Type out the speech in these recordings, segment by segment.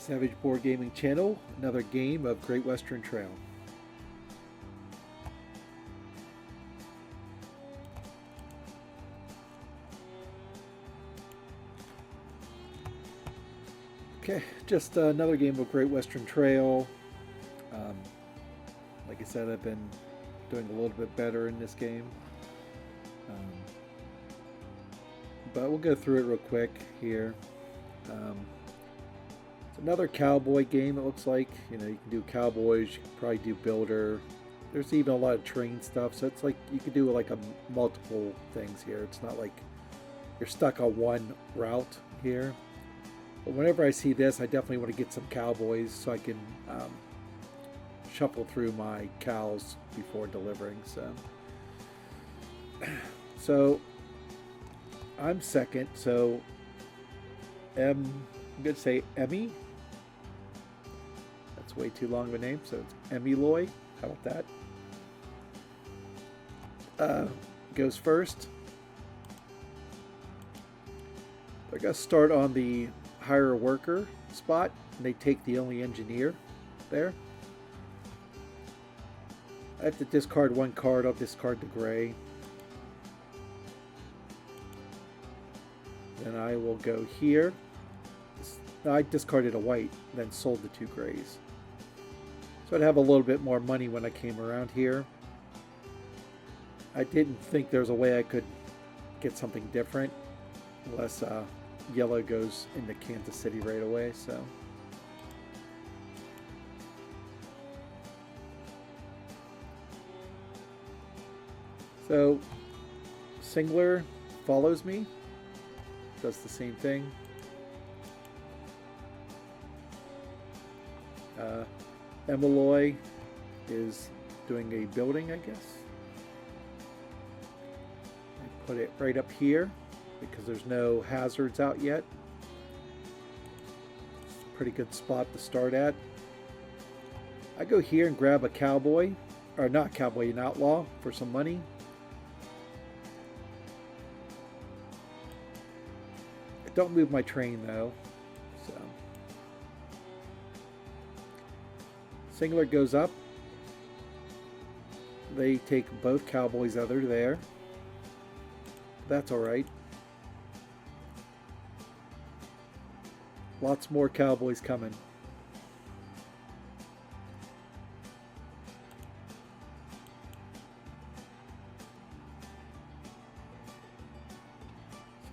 Savage Board Gaming Channel, another game of Great Western Trail. Okay, just another game of Great Western Trail. Like I said, I've been doing a little bit better in this game. But we'll go through it real quick here. It's another cowboy game, it looks like. You know, you can do cowboys, you can probably do builder. There's even a lot of train stuff, so it's like you can do like a multiple things here. It's not like you're stuck on one route here. But whenever I see this, I definitely want to get some cowboys so I can shuffle through my cows before delivering. So I'm second, so I'm going to say Emmy. That's way too long of a name, so it's Emmy Loy. How about that? Goes first. I got to start on the hire a worker spot, and they take the only engineer there. I have to discard one card. I'll discard the gray. Then I will go here. I discarded a white, then sold the two grays. So I'd have a little bit more money when I came around here. I didn't think there was a way I could get something different, unless yellow goes into Kansas City right away. So Singler follows me, does the same thing. Emaloy is doing a building, I guess. I put it right up here because there's no hazards out yet. It's a pretty good spot to start at. I go here and grab a cowboy, or not cowboy, an outlaw for some money. I don't move my train though. Singler goes up. They take both cowboys that are there. That's alright. Lots more cowboys coming.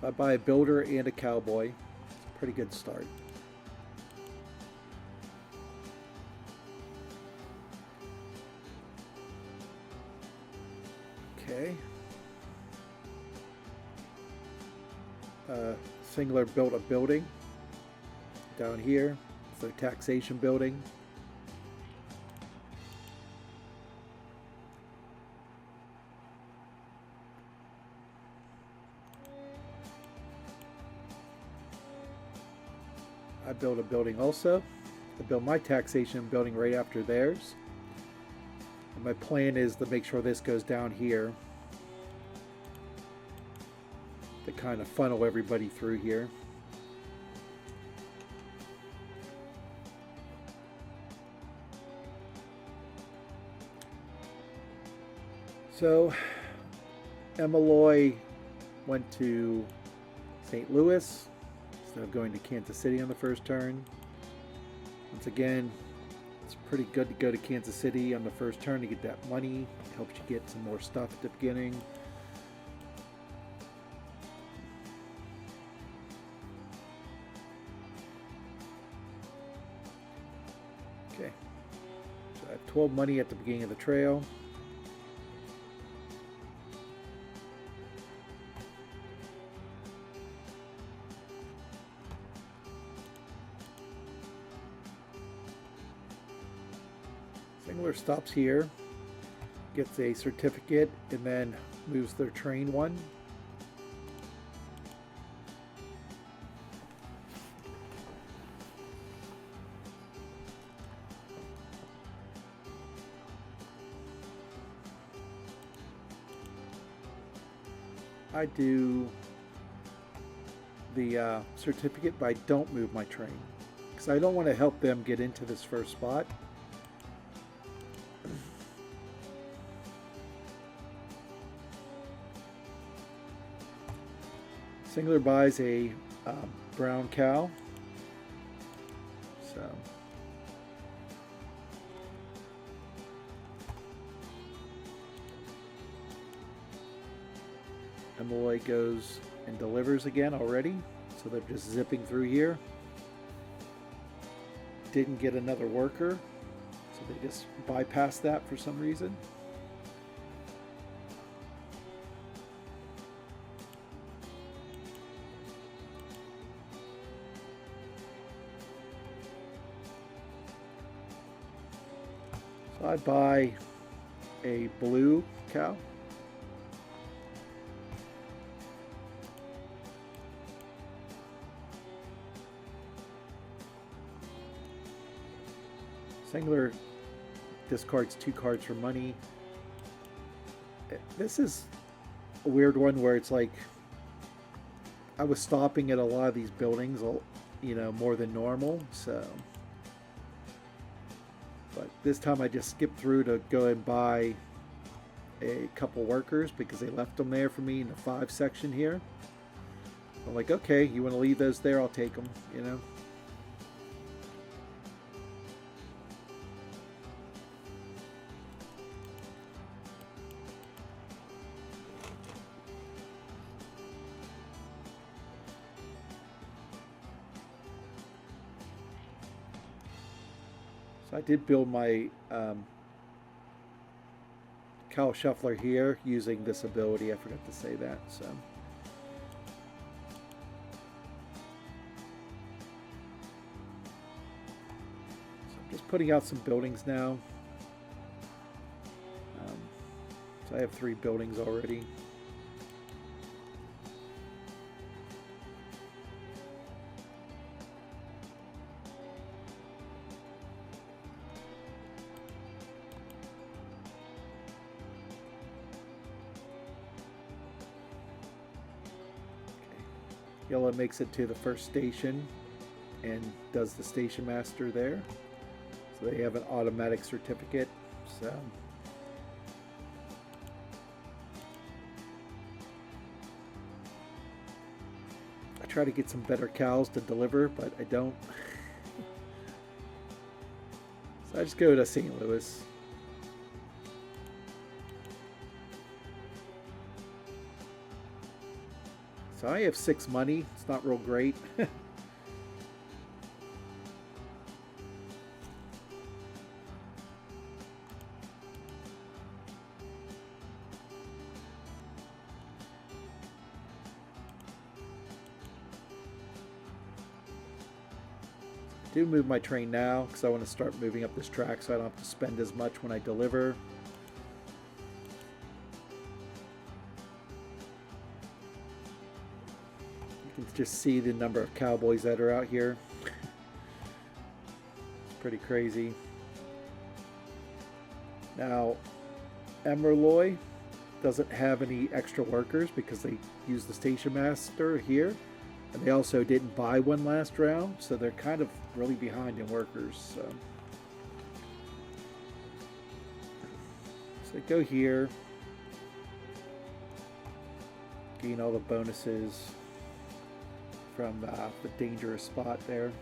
So I buy a builder and a cowboy. It's a pretty good start. Okay. Singler built a building down here. It's a taxation building. I built a building also. I built my taxation building right after theirs. And my plan is to make sure this goes down here to kind of funnel everybody through here. So Emaloy went to St. Louis instead of going to Kansas City on the first turn. Once again, it's pretty good to go to Kansas City on the first turn to get that money. It helps you get some more stuff at the beginning. Okay, so I have 12 money at the beginning of the trail. Singler stops here, gets a certificate, and then moves their train one. I do the certificate, but I don't move my train. because I don't want to help them get into this first spot. Singler buys a brown cow. So Emily goes and delivers again already. So they're just zipping through here. Didn't get another worker, so they just bypassed that for some reason. So I buy a blue cow. Singler discards 2 cards for money. This is a weird one where it's like I was stopping at a lot of these buildings, you know, more than normal. So, but this time I just skipped through to go and buy a couple workers because they left them there for me in the 5 section here. I'm like, okay, you want to leave those there? I'll take them, you know. I did build my cow shuffler here using this ability. I forgot to say that. So I'm just putting out some buildings now. So I have 3 buildings already. Yellow makes it to the first station and does the station master there. So they have an automatic certificate. So I try to get some better cows to deliver, but I don't. So I just go to St. Louis. So I have 6 money. It's not real great. I do move my train now because I want to start moving up this track so I don't have to spend as much when I deliver. You can just see the number of cowboys that are out here. It's pretty crazy. Now, Emerloy doesn't have any extra workers because they use the station master here. And they also didn't buy one last round, so they're kind of really behind in workers. So go here. Gain all the bonuses from the dangerous spot there.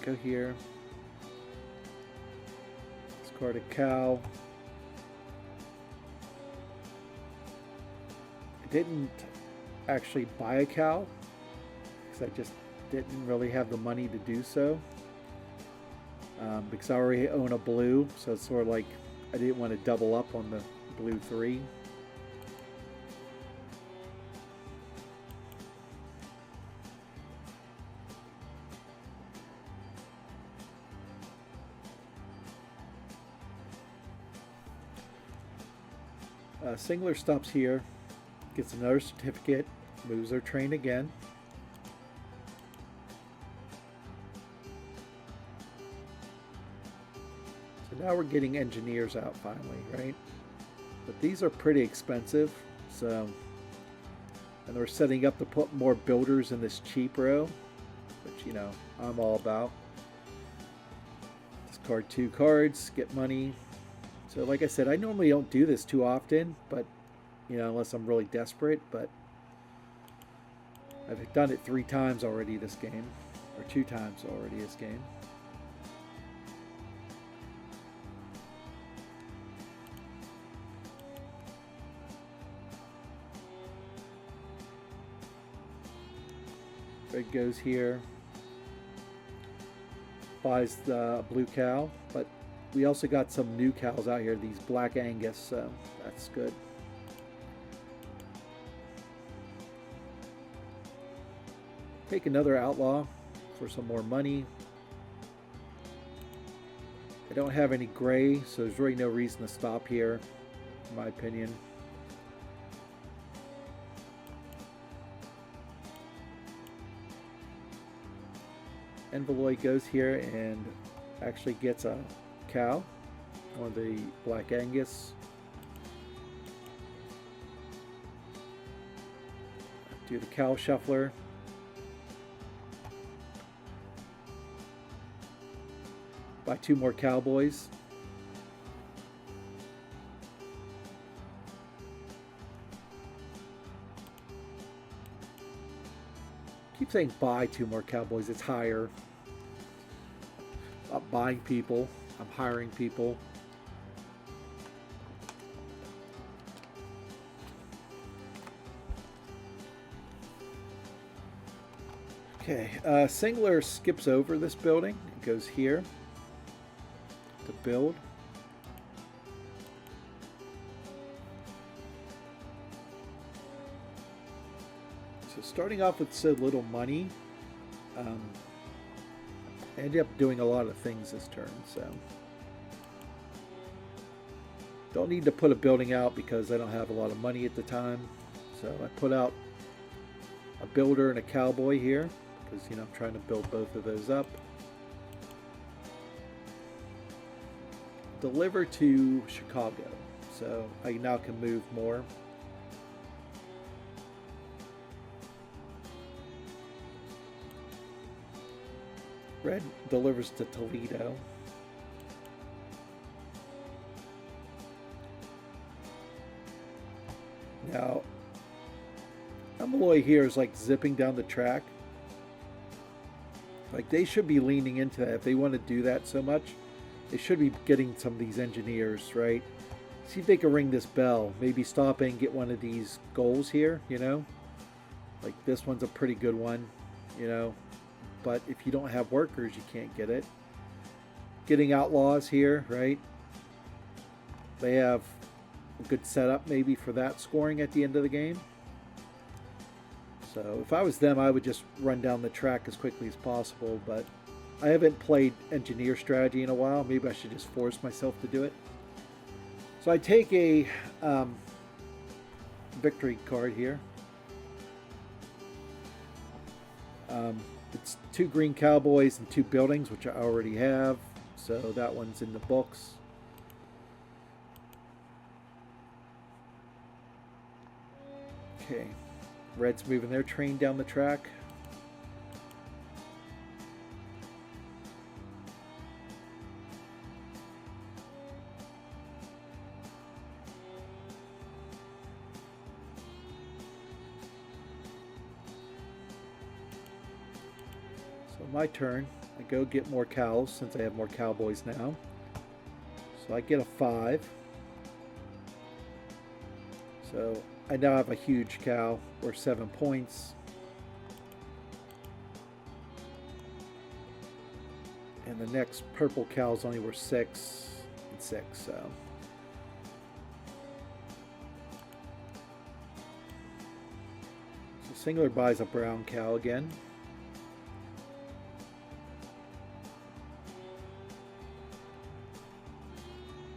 Go here. Discard a cow. I didn't actually buy a cow because I just didn't really have the money to do so. Because I already own a blue, so it's sort of like I didn't want to double up on the blue 3. Singler stops here, gets another certificate, moves their train again. So now we're getting engineers out finally, right? But these are pretty expensive, so, and we're setting up to put more builders in this cheap row, which, you know, I'm all about. Discard 2 cards, get money. So like I said, I normally don't do this too often, but, you know, unless I'm really desperate, but I've done it 3 times already this game, or 2 times already this game. Red goes here, buys the blue cow, but we also got some new cows out here, these Black Angus, so that's good. Take another outlaw for some more money. I don't have any gray, so there's really no reason to stop here, in my opinion. Envelope goes here and actually gets a cow, one of the Black Angus. Do the cow shuffler. Buy 2 more cowboys. Keep saying buy 2 more cowboys, it's higher. I'm not buying people, I'm hiring people. Okay, Singler skips over this building. It goes here to build. So starting off with so little money, I ended up doing a lot of things this turn, so don't need to put a building out because I don't have a lot of money at the time. So I put out a builder and a cowboy here because, you know, I'm trying to build both of those up. Deliver to Chicago, so I now can move more. Red delivers to Toledo. Now, Amaloy here is like zipping down the track. Like, they should be leaning into that. If they want to do that so much, they should be getting some of these engineers, right? See if they can ring this bell. Maybe stop and get one of these goals here, you know? Like, this one's a pretty good one, you know? But if you don't have workers, you can't get it. Getting outlaws here, right? They have a good setup maybe for that scoring at the end of the game. So if I was them, I would just run down the track as quickly as possible. But I haven't played engineer strategy in a while. Maybe I should just force myself to do it. So I take a victory card here. It's 2 green cowboys and 2 buildings, which I already have. So that one's in the books. Okay. Red's moving their train down the track. My turn. I go get more cows since I have more cowboys now. So I get a 5. So I now have a huge cow worth 7 points. And the next purple cow is only worth 6 and 6. So Singler buys a brown cow again.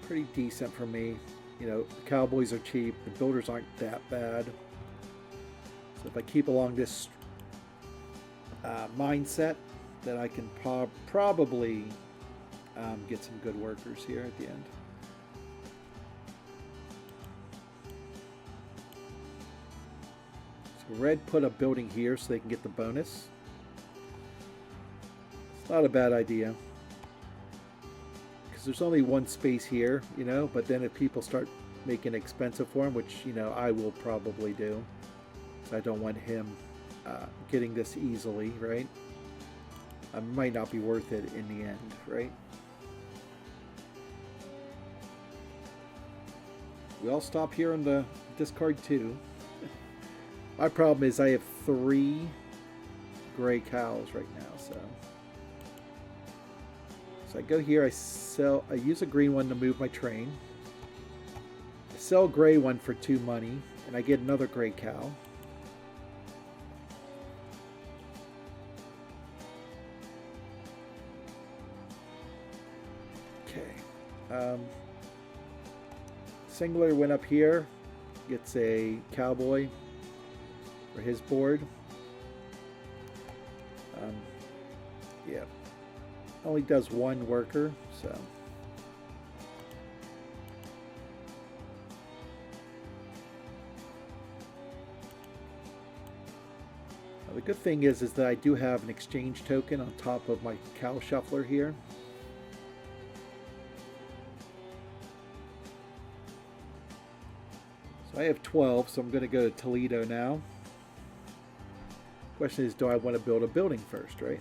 Pretty decent for me. You know, the cowboys are cheap, the builders aren't that bad. So if I keep along this mindset, then I can probably get some good workers here at the end. So red put a building here so they can get the bonus. It's not a bad idea. Because there's only one space here, you know, but then if people start making it expensive for him, which, you know, I will probably do. So I don't want him getting this easily, right? It might not be worth it in the end, right? We all stop here on the discard 2. My problem is I have 3 gray cows right now, so I go here, I use a green one to move my train. I sell a gray one for 2 money, and I get another gray cow. Okay. Singler went up here, gets a cowboy for his board. Yeah, only does 1 worker, so. The good thing is that I do have an exchange token on top of my cow shuffler here. I have 12, so I'm going to go to Toledo now. Question is, do I want to build a building first, right?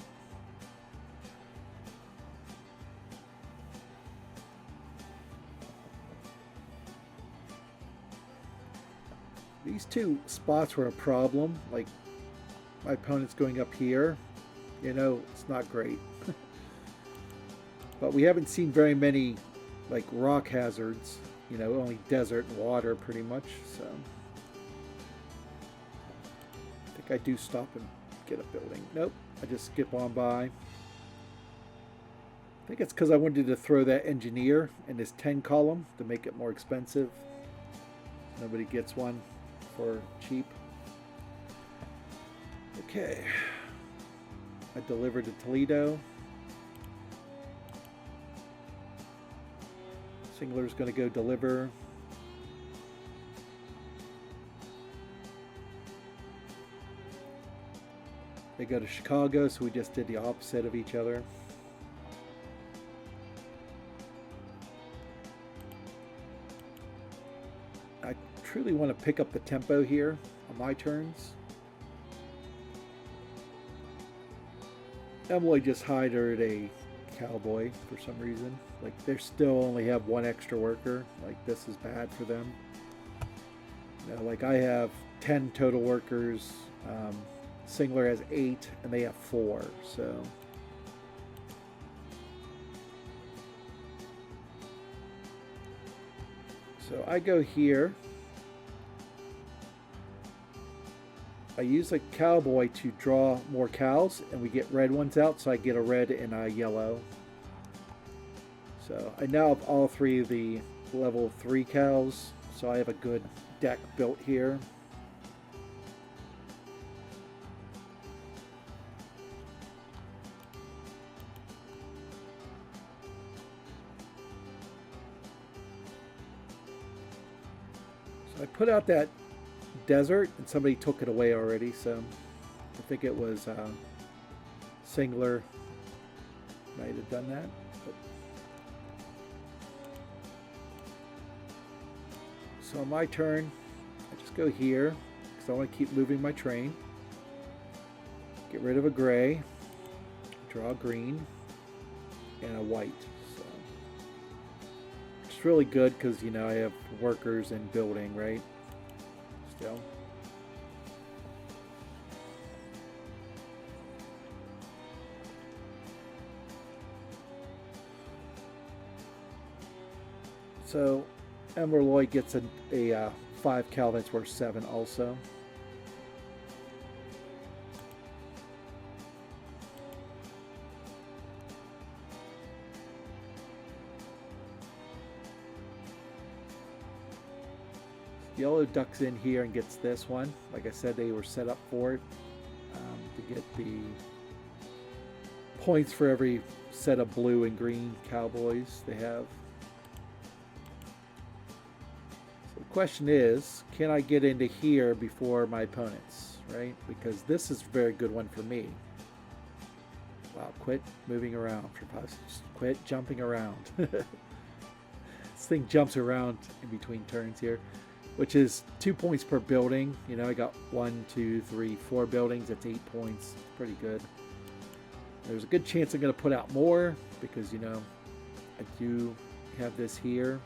These 2 spots were a problem. Like, my opponent's going up here. You know, it's not great. But we haven't seen very many, like, rock hazards. You know, only desert and water pretty much, so I think I do stop and get a building. Nope, I just skip on by. I think it's because I wanted to throw that engineer in this 10 column to make it more expensive. Nobody gets one for cheap. Okay, I delivered to Toledo. Singler's going to go deliver. They go to Chicago, so we just did the opposite of each other. I truly want to pick up the tempo here on my turns. Emily just hired a cowboy for some reason. Like, they still only have 1 extra worker. Like, this is bad for them. You know, like, I have 10 total workers. Singler has 8, and they have 4. So I go here. I use a cowboy to draw more cows, and we get red ones out, so I get a red and a yellow. So I now have all 3 of the level 3 cows, so I have a good deck built here. So I put out that desert, and somebody took it away already, so I think it was Singler might have done that. But. So on my turn, I just go here because I want to keep moving my train. Get rid of a gray, draw a green, and a white. So it's really good because, you know, I have workers and building, right? Still. So Emerloy gets a 5 cal that's worth 7 also. Yellow ducks in here and gets this one. Like I said, they were set up for it to get the points for every set of blue and green cowboys they have. So the question is, can I get into here before my opponents? right? Because this is a very good one for me. Wow, quit moving around for 5 seconds. Quit jumping around. This thing jumps around in between turns here, which is 2 points per building. You know, I got 1, 2, 3, 4 buildings. That's 8 points. It's pretty good. There's a good chance I'm going to put out more because, you know, I do have this here.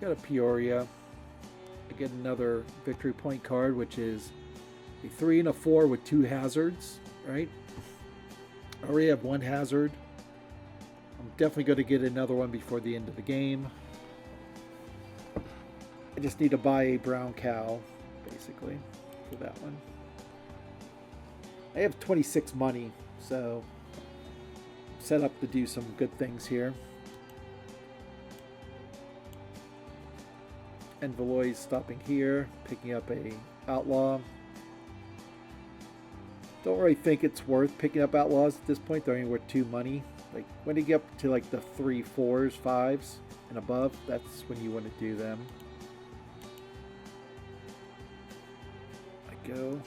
Got a Peoria. I get another victory point card, which is a 3 and a 4 with 2 hazards, right? I already have 1 hazard. I'm definitely going to get another one before the end of the game. I just need to buy a brown cow, basically, for that one. I have 26 money, so I'm set up to do some good things here. And Valois stopping here, picking up a outlaw. Don't really think it's worth picking up outlaws at this point. They're only worth 2 money. Like when you get up to like the 3, 4s, 5s and above, that's when you want to do them. I go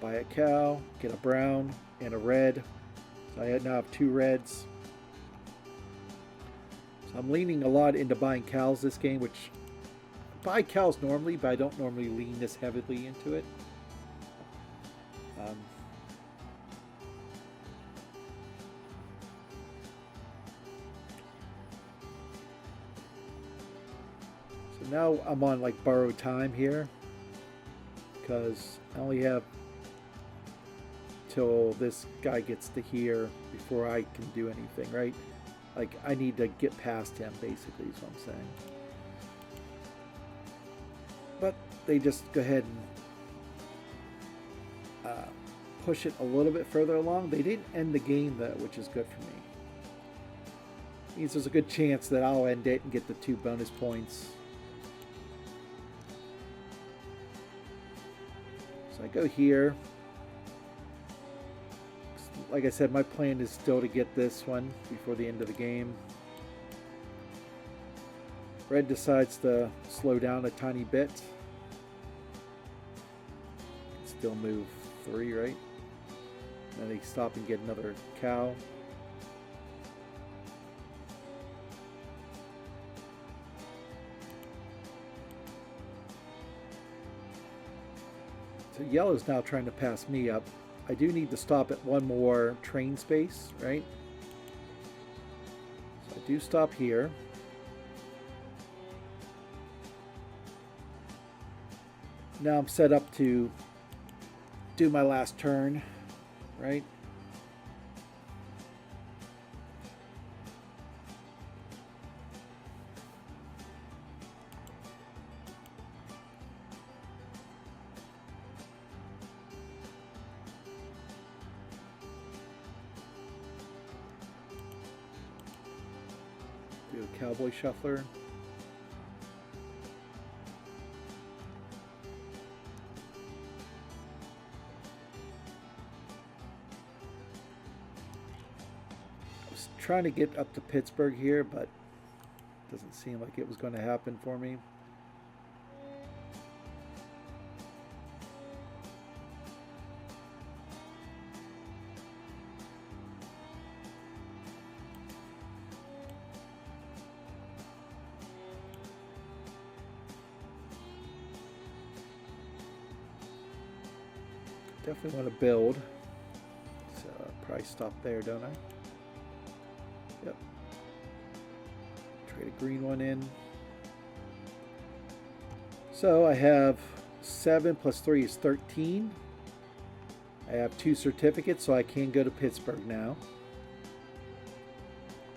buy a cow, get a brown and a red. So I now have 2 reds. So I'm leaning a lot into buying cows this game, which buy cows normally, but I don't normally lean this heavily into it. So now I'm on like borrowed time here because I only have till this guy gets to here before I can do anything, right? Like I need to get past him basically is what I'm saying. But they just go ahead and push it a little bit further along. They didn't end the game though, which is good for me. Means there's a good chance that I'll end it and get the 2 bonus points. So I go here. Like I said, my plan is still to get this one before the end of the game. Red decides to slow down a tiny bit. Still move 3, right? Then they stop and get another cow. So yellow's now trying to pass me up. I do need to stop at 1 more train space, right? So I do stop here. Now I'm set up to do my last turn, right? Do a cowboy shuffler. Trying to get up to Pittsburgh here, but doesn't seem like it was going to happen for me. Definitely want to build, so I'll probably stop there, don't I? Yep. Trade a green one in. So I have 7 plus 3 is 13. I have 2 certificates, so I can go to Pittsburgh now.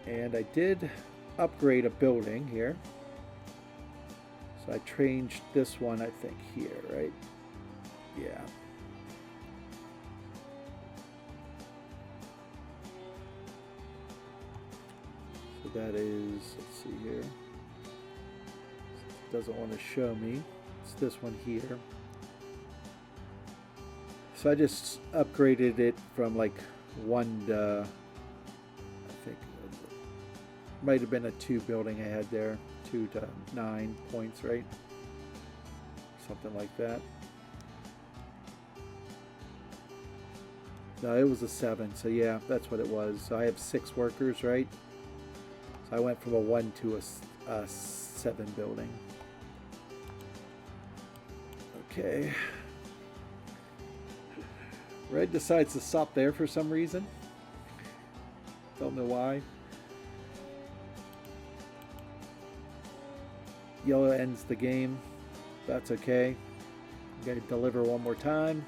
And I did upgrade a building here. So I changed this one, I think, here, right? Yeah. that is, let's see here. It doesn't want to show me. It's this one here. So I just upgraded it from like 1 to, I think it might have been a 2 building I had there. 2 to 9 points, right? Something like that. No, it was a 7, so yeah, that's what it was. So I have 6 workers, right? So I went from a 1 to a 7 building. Okay. Red decides to stop there for some reason. Don't know why. Yellow ends the game. That's okay. I'm going to deliver one more time.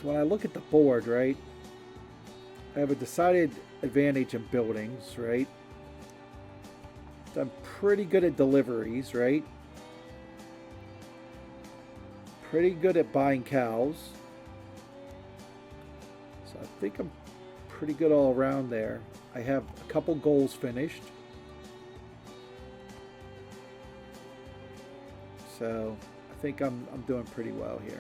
So when I look at the board, right, I have a decided advantage in buildings, right? I'm pretty good at deliveries, right? Pretty good at buying cows. So I think I'm pretty good all around there. I have a couple goals finished. So I think I'm doing pretty well here.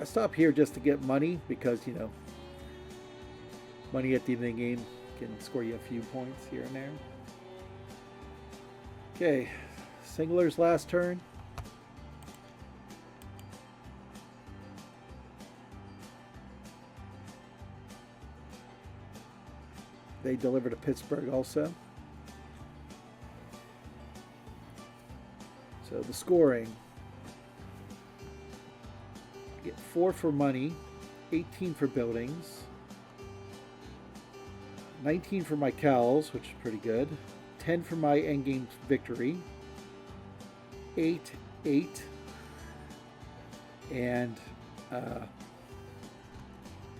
I stop here just to get money because, you know, money at the end of the game can score you a few points here and there. Okay, Singler's last turn. They deliver to Pittsburgh also. So the scoring. Get 4 for money, 18 for buildings, 19 for my cows, which is pretty good, 10 for my endgame victory, 8, 8, and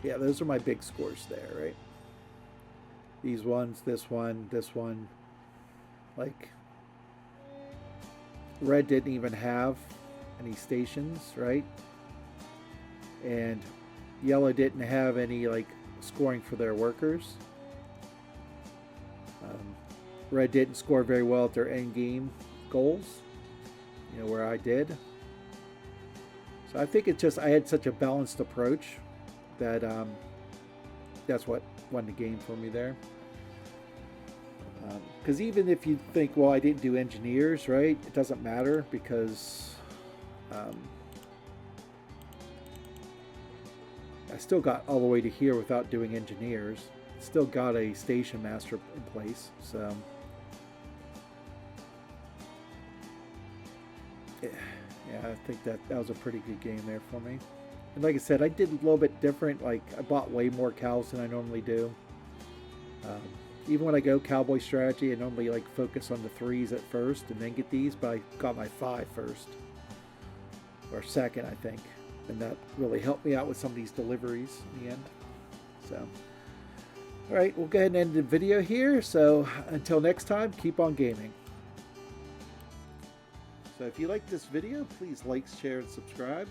yeah, those are my big scores there, right? These ones, this one, this one. Like, red didn't even have any stations, right? And yellow didn't have any like scoring for their workers. Red didn't score very well at their end game goals, you know, where I did. So I think it's just I had such a balanced approach that that's what won the game for me there. Because even if you think, well, I didn't do engineers, right? It doesn't matter because I still got all the way to here without doing engineers. Still got a station master in place, so yeah, I think that was a pretty good game there for me. And like I said, I did a little bit different. Like I bought way more cows than I normally do. Even when I go cowboy strategy, I normally like focus on the 3s at first and then get these, but I got my 5 first or second, I think. And that really helped me out with some of these deliveries in the end. So, all right, we'll go ahead and end the video here. So until next time, keep on gaming. So if you like this video, please like, share, and subscribe.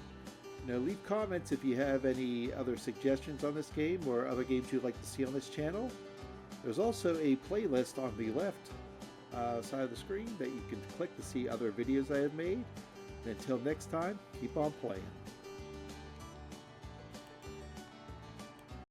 You know, leave comments if you have any other suggestions on this game or other games you'd like to see on this channel. There's also a playlist on the left side of the screen that you can click to see other videos I have made. And until next time, keep on playing.